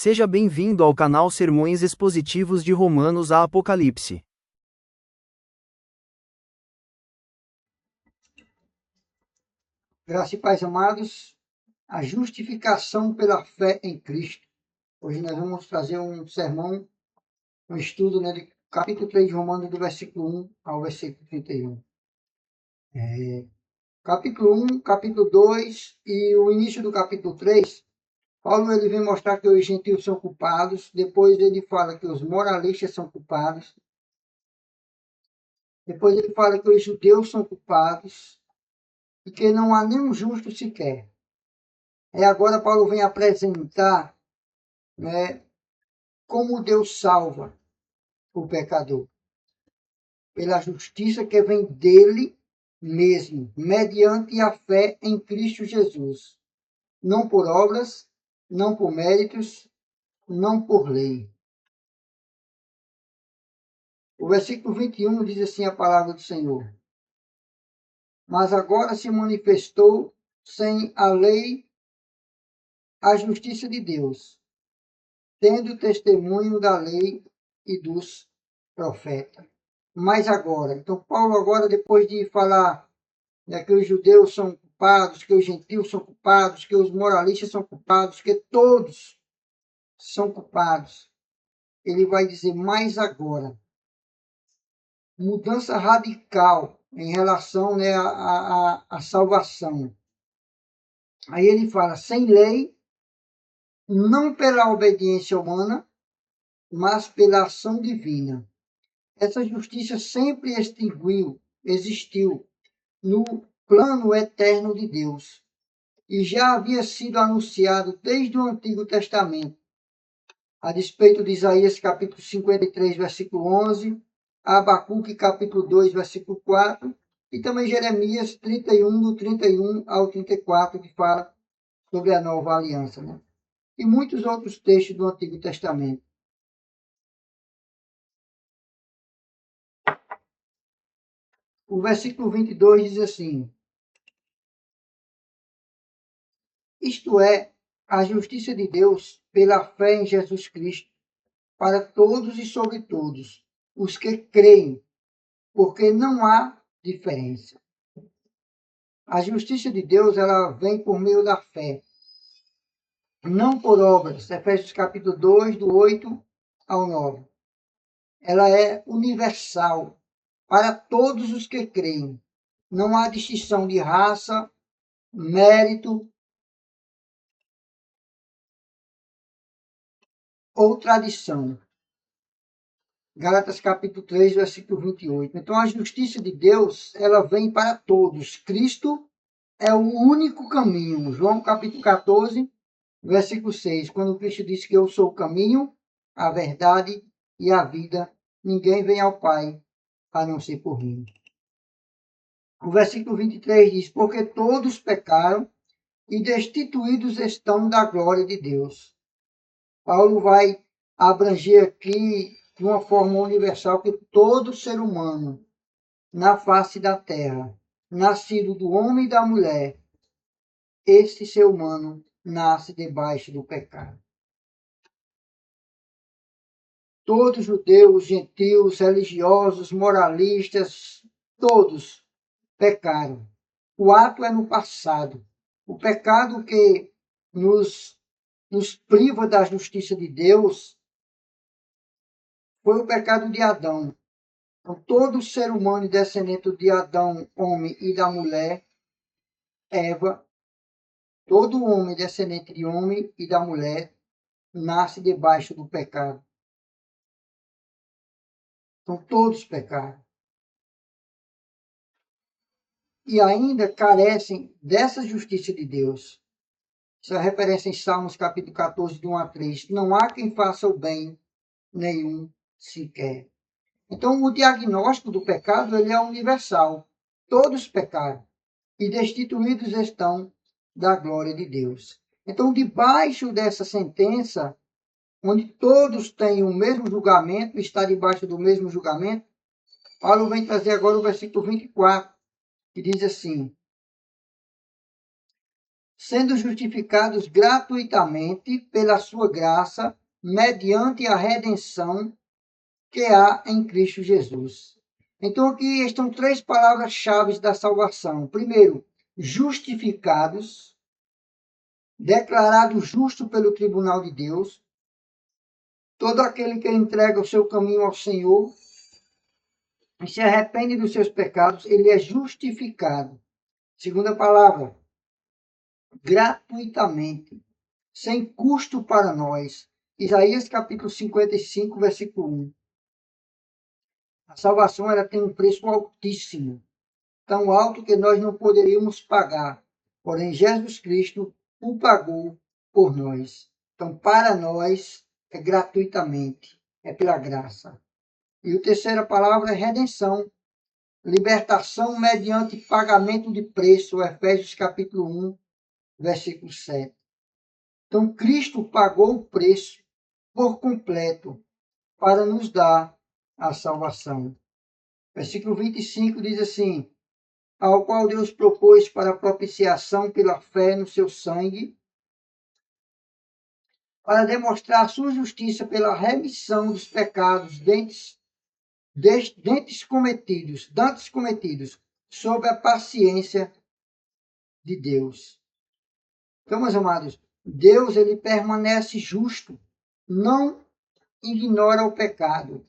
Seja bem-vindo ao canal Sermões Expositivos de Romanos a Apocalipse. Graça e paz, amados, a justificação pela fé em Cristo. Hoje nós vamos fazer um sermão, um estudo, de capítulo 3 de Romanos, do versículo 1 ao versículo 31. Capítulo 1, capítulo 2 e o início do capítulo 3, Paulo ele vem mostrar que os gentios são culpados, depois ele fala que os moralistas são culpados, depois ele fala que os judeus são culpados e que não há nenhum justo sequer. Agora Paulo vem apresentar, como Deus salva o pecador. Pela justiça que vem dele mesmo, mediante a fé em Cristo Jesus. Não por obras, não por méritos, não por lei. O versículo 21 diz assim a palavra do Senhor. Mas agora se manifestou sem a lei a justiça de Deus, tendo testemunho da lei e dos profetas. Mas agora, então Paulo agora, depois de falar que os judeus são culpados, que os gentios são culpados, que os moralistas são culpados, que todos são culpados, ele vai dizer, mais agora, mudança radical em relação à salvação. Aí ele fala, sem lei, não pela obediência humana, mas pela ação divina. Essa justiça sempre existiu no plano eterno de Deus e já havia sido anunciado desde o Antigo Testamento, a despeito de Isaías capítulo 53, versículo 11, Abacuque capítulo 2, versículo 4, e também Jeremias 31, do 31 ao 34, que fala sobre a nova aliança, E muitos outros textos do Antigo Testamento. O versículo 22 diz assim, isto é, a justiça de Deus pela fé em Jesus Cristo, para todos e sobre todos, os que creem, porque não há diferença. A justiça de Deus, ela vem por meio da fé, não por obras. Efésios capítulo 2, do 8 ao 9. Ela é universal para todos os que creem. Não há distinção de raça, mérito ou tradição. Gálatas capítulo 3, versículo 28. Então a justiça de Deus, ela vem para todos. Cristo é o único caminho. João capítulo 14, versículo 6. Quando Cristo disse que eu sou o caminho, a verdade e a vida, ninguém vem ao Pai a não ser por mim. O versículo 23 diz, porque todos pecaram e destituídos estão da glória de Deus. Paulo vai abranger aqui de uma forma universal que todo ser humano na face da terra, nascido do homem e da mulher, este ser humano nasce debaixo do pecado. Todos judeus, gentios, religiosos, moralistas, todos pecaram. O ato é no passado. O pecado que nos priva da justiça de Deus foi o pecado de Adão. Então, todo ser humano descendente de Adão, homem, e da mulher, Eva, todo homem descendente de homem e da mulher, nasce debaixo do pecado. Então, todos pecaram. E ainda carecem dessa justiça de Deus. Isso é referência em Salmos capítulo 14, de 1 a 3. Não há quem faça o bem, nenhum sequer. Então, o diagnóstico do pecado ele é universal. Todos pecaram e destituídos estão da glória de Deus. Então, debaixo dessa sentença, onde todos têm o mesmo julgamento, está debaixo do mesmo julgamento, Paulo vem trazer agora o versículo 24, que diz assim, sendo justificados gratuitamente pela sua graça, mediante a redenção que há em Cristo Jesus. Então, aqui estão três palavras-chave da salvação. Primeiro, justificados, declarado justo pelo tribunal de Deus. Todo aquele que entrega o seu caminho ao Senhor e se arrepende dos seus pecados, ele é justificado. Segunda palavra, gratuitamente, sem custo para nós. Isaías capítulo 55, versículo 1. A salvação ela tem um preço altíssimo, tão alto que nós não poderíamos pagar. Porém, Jesus Cristo o pagou por nós. Então, para nós, é gratuitamente, é pela graça. E a terceira palavra é redenção, libertação mediante pagamento de preço, Efésios capítulo 1, versículo 7. Então, Cristo pagou o preço por completo para nos dar a salvação. Versículo 25 diz assim: ao qual Deus propôs para propiciação pela fé no seu sangue, para demonstrar a sua justiça pela remissão dos pecados dantes cometidos, sob a paciência de Deus. Então, meus amados, Deus ele permanece justo, não ignora o pecado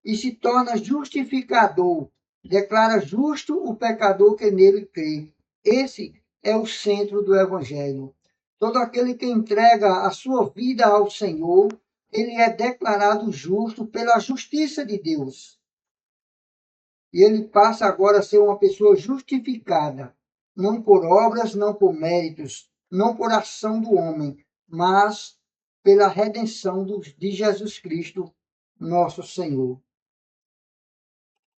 e se torna justificador, declara justo o pecador que nele crê. Esse é o centro do Evangelho. Todo aquele que entrega a sua vida ao Senhor, ele é declarado justo pela justiça de Deus. E ele passa agora a ser uma pessoa justificada, não por obras, não por méritos, não por ação do homem, mas pela redenção de Jesus Cristo, nosso Senhor.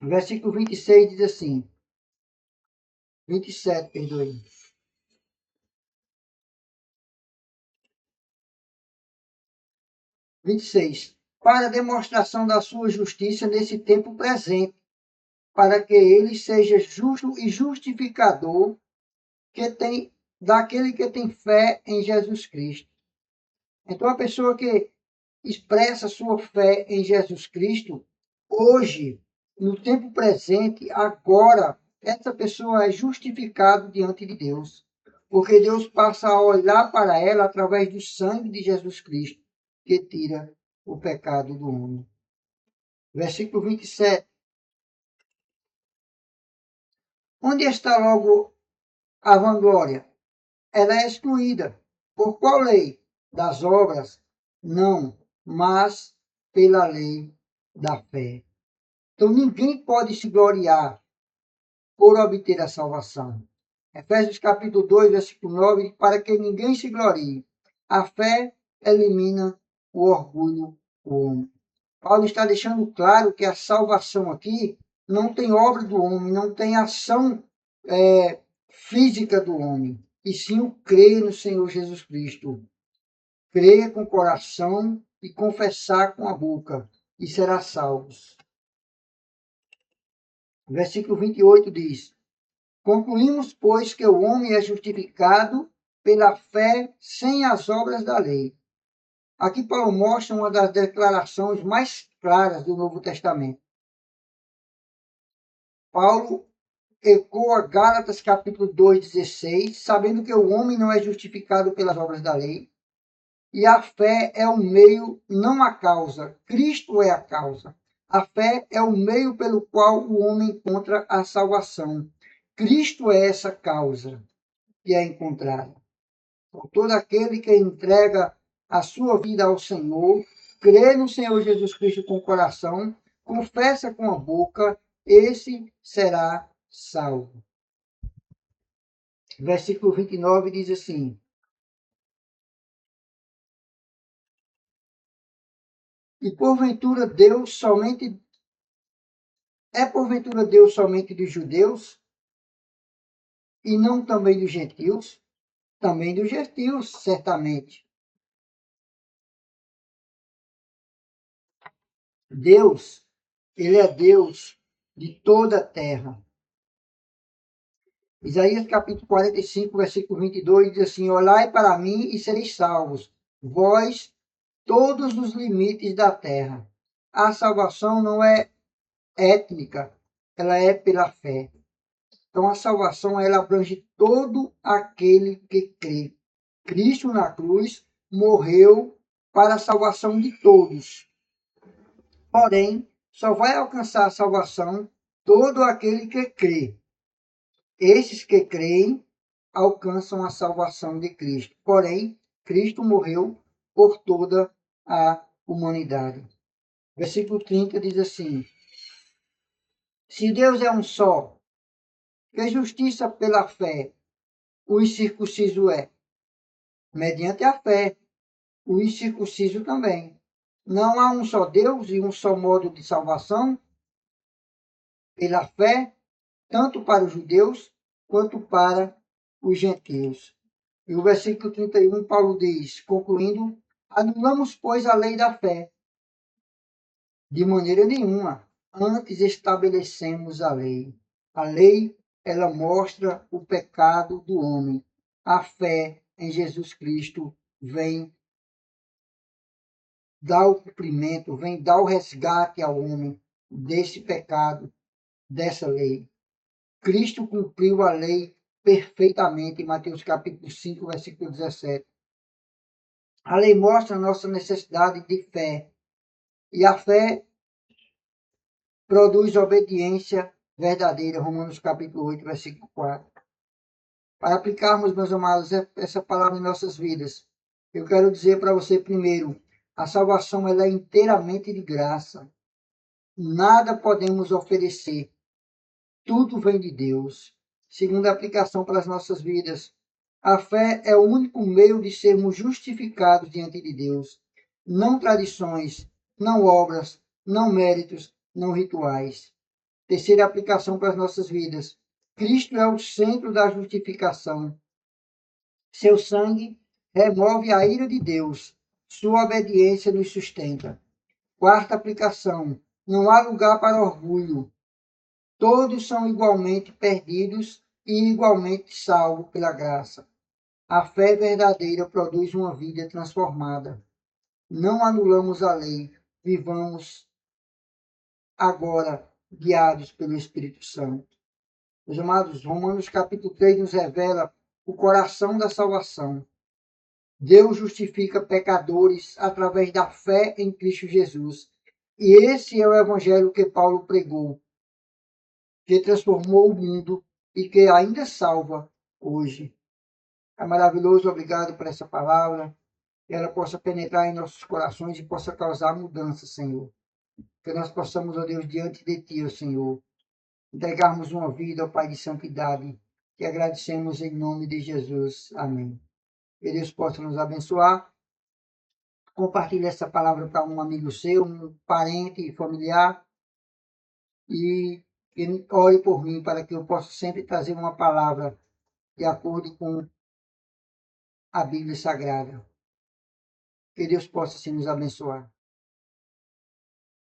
Versículo 26 diz assim, 27, perdoe. 26. Para demonstração da sua justiça nesse tempo presente, para que ele seja justo e justificador daquele que tem fé em Jesus Cristo. Então, a pessoa que expressa sua fé em Jesus Cristo, hoje, no tempo presente, agora, essa pessoa é justificada diante de Deus. Porque Deus passa a olhar para ela através do sangue de Jesus Cristo, que tira o pecado do homem. Versículo 27. Onde está logo a vanglória? Ela é excluída. Por qual lei? Das obras? Não, mas pela lei da fé. Então ninguém pode se gloriar por obter a salvação. Efésios capítulo 2, versículo 9, para que ninguém se glorie. A fé elimina o orgulho do homem. Paulo está deixando claro que a salvação aqui não tem obra do homem, não tem ação física do homem, e sim o crer no Senhor Jesus Cristo. Crer com o coração e confessar com a boca, e será salvos. Versículo 28 diz: concluímos, pois, que o homem é justificado pela fé sem as obras da lei. Aqui Paulo mostra uma das declarações mais claras do Novo Testamento. Paulo ecoa Gálatas capítulo 2:16, sabendo que o homem não é justificado pelas obras da lei, e a fé é o meio, não a causa. Cristo é a causa. A fé é o meio pelo qual o homem encontra a salvação. Cristo é essa causa que é encontrada. Então, todo aquele que entrega a sua vida ao Senhor, crê no Senhor Jesus Cristo com o coração, confessa com a boca, esse será salvo. Versículo 29 diz assim: e porventura porventura Deus somente dos judeus e não também dos gentios? Também dos gentios, certamente. Deus, ele é Deus de toda a terra. Isaías capítulo 45, versículo 22, diz assim: Olhai para mim e sereis salvos, vós, todos os limites da terra. A salvação não é étnica, ela é pela fé. Então a salvação ela abrange todo aquele que crê. Cristo na cruz morreu para a salvação de todos. Porém, só vai alcançar a salvação todo aquele que crê. Esses que creem alcançam a salvação de Cristo. Porém, Cristo morreu por toda a humanidade. Versículo 30 diz assim: Se Deus é um só, que justiça pela fé o incircunciso é? Mediante a fé, o incircunciso também. Não há um só Deus e um só modo de salvação? Pela fé, tanto para os judeus quanto para os gentios. E o versículo 31, Paulo diz, concluindo: Anulamos, pois, a lei da fé. De maneira nenhuma. Antes estabelecemos a lei. A lei, ela mostra o pecado do homem. A fé em Jesus Cristo vem dar o cumprimento, vem dar o resgate ao homem desse pecado, dessa lei. Cristo cumpriu a lei perfeitamente em Mateus capítulo 5, versículo 17. A lei mostra a nossa necessidade de fé. E a fé produz obediência verdadeira. Romanos capítulo 8, versículo 4. Para aplicarmos, meus amados, essa palavra em nossas vidas, eu quero dizer para você primeiro, a salvação ela é inteiramente de graça. Nada podemos oferecer. Tudo vem de Deus. Segunda aplicação para as nossas vidas. A fé é o único meio de sermos justificados diante de Deus. Não tradições, não obras, não méritos, não rituais. Terceira aplicação para as nossas vidas. Cristo é o centro da justificação. Seu sangue remove a ira de Deus. Sua obediência nos sustenta. Quarta aplicação. Não há lugar para orgulho. Todos são igualmente perdidos e igualmente salvos pela graça. A fé verdadeira produz uma vida transformada. Não anulamos a lei. Vivamos agora guiados pelo Espírito Santo. Meus amados, Romanos capítulo 3 nos revela o coração da salvação. Deus justifica pecadores através da fé em Cristo Jesus. E esse é o evangelho que Paulo pregou, que transformou o mundo e que ainda salva hoje. É maravilhoso, obrigado por essa palavra. Que ela possa penetrar em nossos corações e possa causar mudança, Senhor. Que nós possamos, ó Deus, diante de Ti, ó Senhor, entregarmos uma vida, ó Pai de santidade, que agradecemos em nome de Jesus. Amém. Que Deus possa nos abençoar. Compartilhe essa palavra para um amigo seu, um parente, familiar, e ore por mim para que eu possa sempre trazer uma palavra de acordo com a Bíblia Sagrada. Que Deus possa assim nos abençoar.